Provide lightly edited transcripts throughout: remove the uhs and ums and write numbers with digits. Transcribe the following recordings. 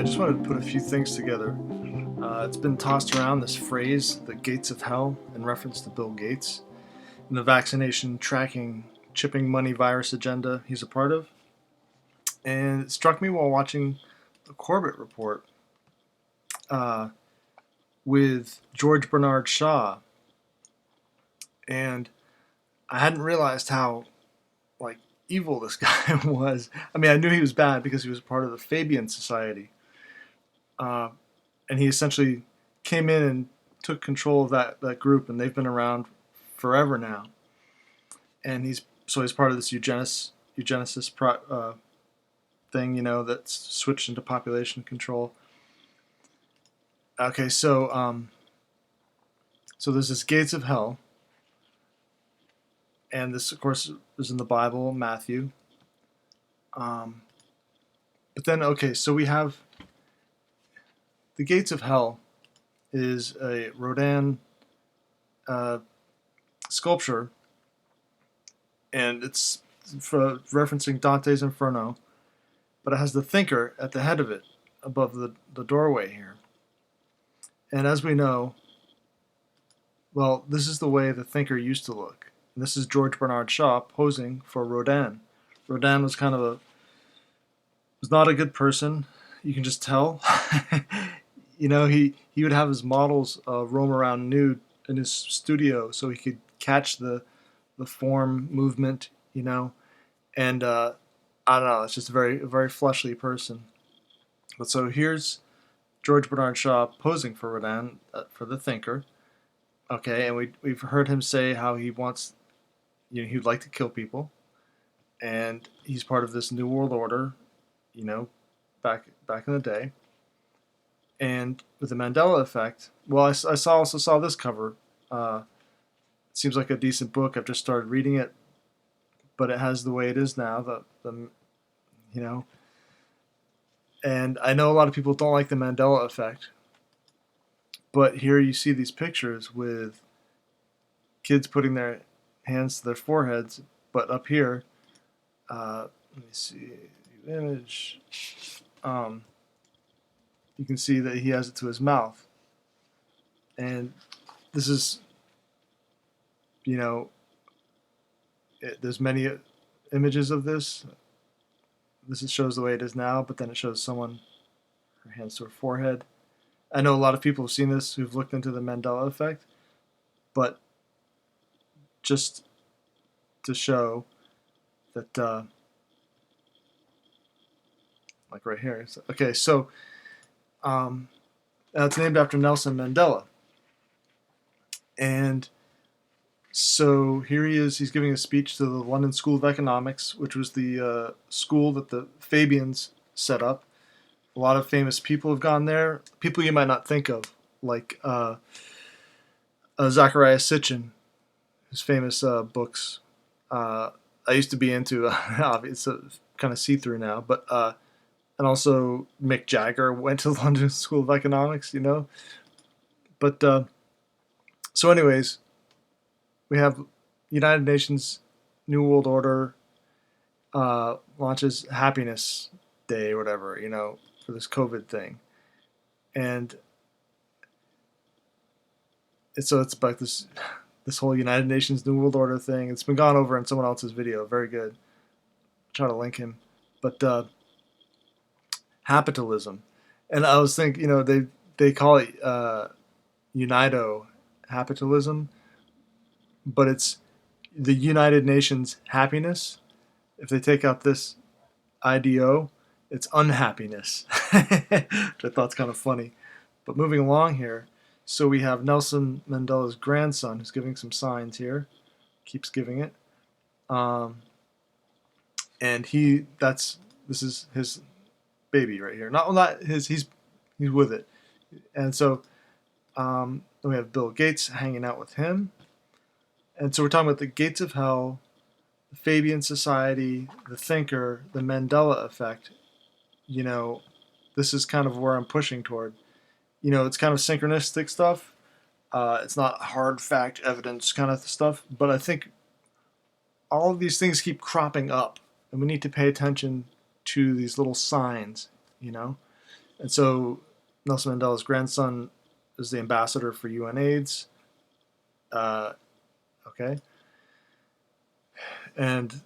just wanted to put a few things together. It's been tossed around this phrase, the gates of hell, in reference to Bill Gates and the vaccination tracking, chipping money virus agenda he's a part of. And it struck me while watching the Corbett Report uh, with George Bernard Shaw. And I hadn't realized how, like, evil this guy was. I mean, I knew he was bad because he was part of the Fabian Society. Uh, and he essentially came in and took control of that group, and they've been around forever now. And he's part of this eugenicist thing, that's switched into population control. Okay, so there's this gates of hell, and this, of course, is in the Bible, Matthew. But then, okay, so we have the gates of hell is a Rodin sculpture, and it's referencing Dante's Inferno, but it has the thinker at the head of it, above the doorway here. And as we know, well, this is the way the thinker used to look. And this is George Bernard Shaw posing for Rodin. Rodin was was not a good person. You can just tell. He would have his models roam around nude in his studio so he could catch the form movement, and I don't know, it's just a very fleshly person. But so here's George Bernard Shaw posing for Rodin, for the thinker. Okay, and we've heard him say how he wants, he'd like to kill people, and he's part of this New World Order, back in the day. And with the Mandela effect, well, I also saw this cover. It seems like a decent book. I've just started reading it, but it has the way it is now. And I know a lot of people don't like the Mandela effect, but here you see these pictures with kids putting their hands to their foreheads, but up here, let me see the image. You can see that he has it to his mouth. And this is, there's many images of this. This shows the way it is now, but then it shows someone, her hands to her forehead. I know a lot of people have seen this who've looked into the Mandela effect, but just to show that, like right here. Okay, so it's named after Nelson Mandela. And so here he is, he's giving a speech to the London School of Economics, which was the school that the Fabians set up. A lot of famous people have gone there, people you might not think of, like Zecharia Sitchin, his famous books. I used to be into, it's kind of see-through now, but and also Mick Jagger went to the London School of Economics, But so anyways, we have United Nations New World Order launches Happiness Day or whatever, for this COVID thing. And it's about this whole United Nations New World Order thing. It's been gone over in someone else's video. Very good. I'll try to link him. But Capitalism. And I was thinking, they call it UNIDO capitalism, but it's the United Nations happiness. If they take out this IDO, it's unhappiness, which I thought's kind of funny. But moving along here, so we have Nelson Mandela's grandson who's giving some signs here, keeps giving it, and this is his baby right here. Not his. He's with it, and so we have Bill Gates hanging out with him, and so we're talking about the gates of hell, the Fabian Society, the thinker, the Mandela effect. This is kind of where I'm pushing toward. It's kind of synchronistic stuff. It's not hard fact evidence kind of stuff, but I think all of these things keep cropping up, and we need to pay attention to these little signs, And so Nelson Mandela's grandson is the ambassador for UNAIDS. Okay. And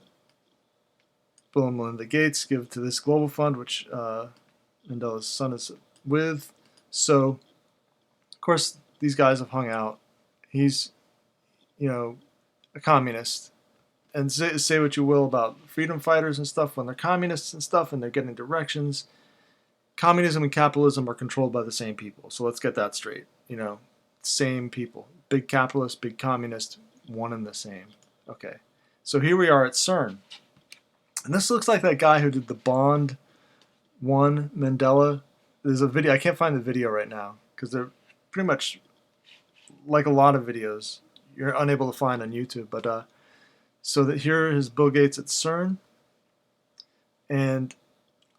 Bill and Melinda Gates give to this global fund, which Mandela's son is with. So, of course, these guys have hung out. He's, a communist. And say what you will about freedom fighters and stuff, when they're communists and stuff and they're getting directions, communism and capitalism are controlled by the same people. So let's get that straight. Same people. Big capitalist, big communist, one and the same. Okay. So here we are at CERN. And this looks like that guy who did the Bond 1 Mandela. There's a video. I can't find the video right now because they're pretty much like a lot of videos you're unable to find on YouTube. But so that here is Bill Gates at CERN. And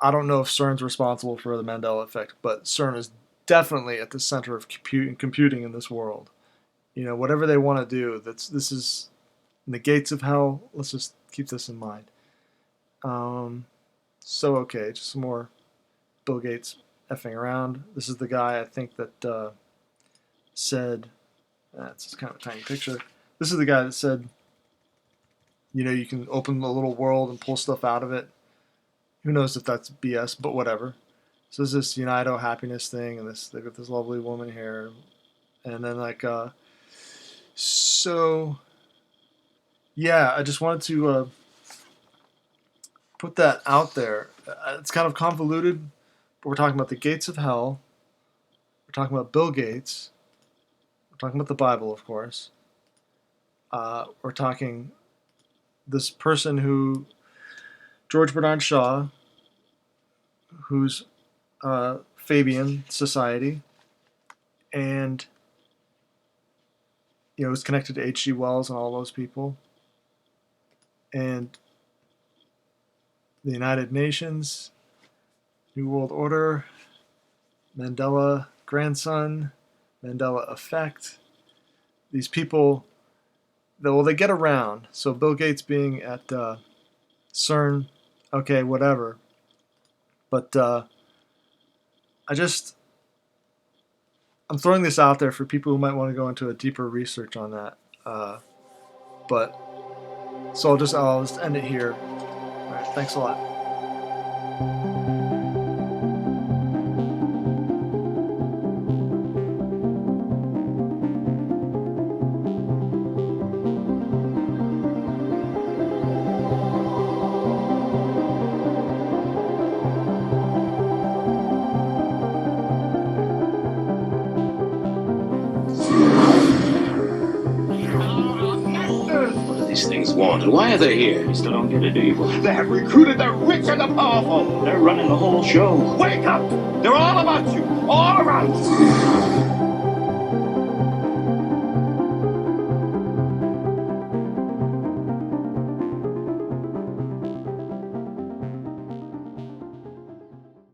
I don't know if CERN's responsible for the Mandela effect, but CERN is definitely at the center of computing in this world. Whatever they want to do, this is in the gates of hell. Let's just keep this in mind. So okay, just some more Bill Gates effing around. This is the guy I think that said, it's just kind of a tiny picture. This is the guy that said, you can open a little world and pull stuff out of it. Who knows if that's BS, but whatever. So there's this Unido happiness thing, and they've got this lovely woman here, and then so yeah, I just wanted to put that out there. It's kind of convoluted, but we're talking about the gates of hell. We're talking about Bill Gates. We're talking about the Bible, of course. We're talking this person who, George Bernard Shaw, who's Fabian Society, and is connected to H.G. Wells and all those people, and the United Nations, New World Order, Mandela grandson, Mandela effect. These people, they get around. So Bill Gates being at CERN, okay, whatever. But I'm throwing this out there for people who might want to go into a deeper research on that. So I'll just end it here. All right, thanks a lot. These things want, and why are they here? You still don't get it, do you? They have recruited the rich and the powerful. They're running the whole show. Wake up! They're all about you, all around you.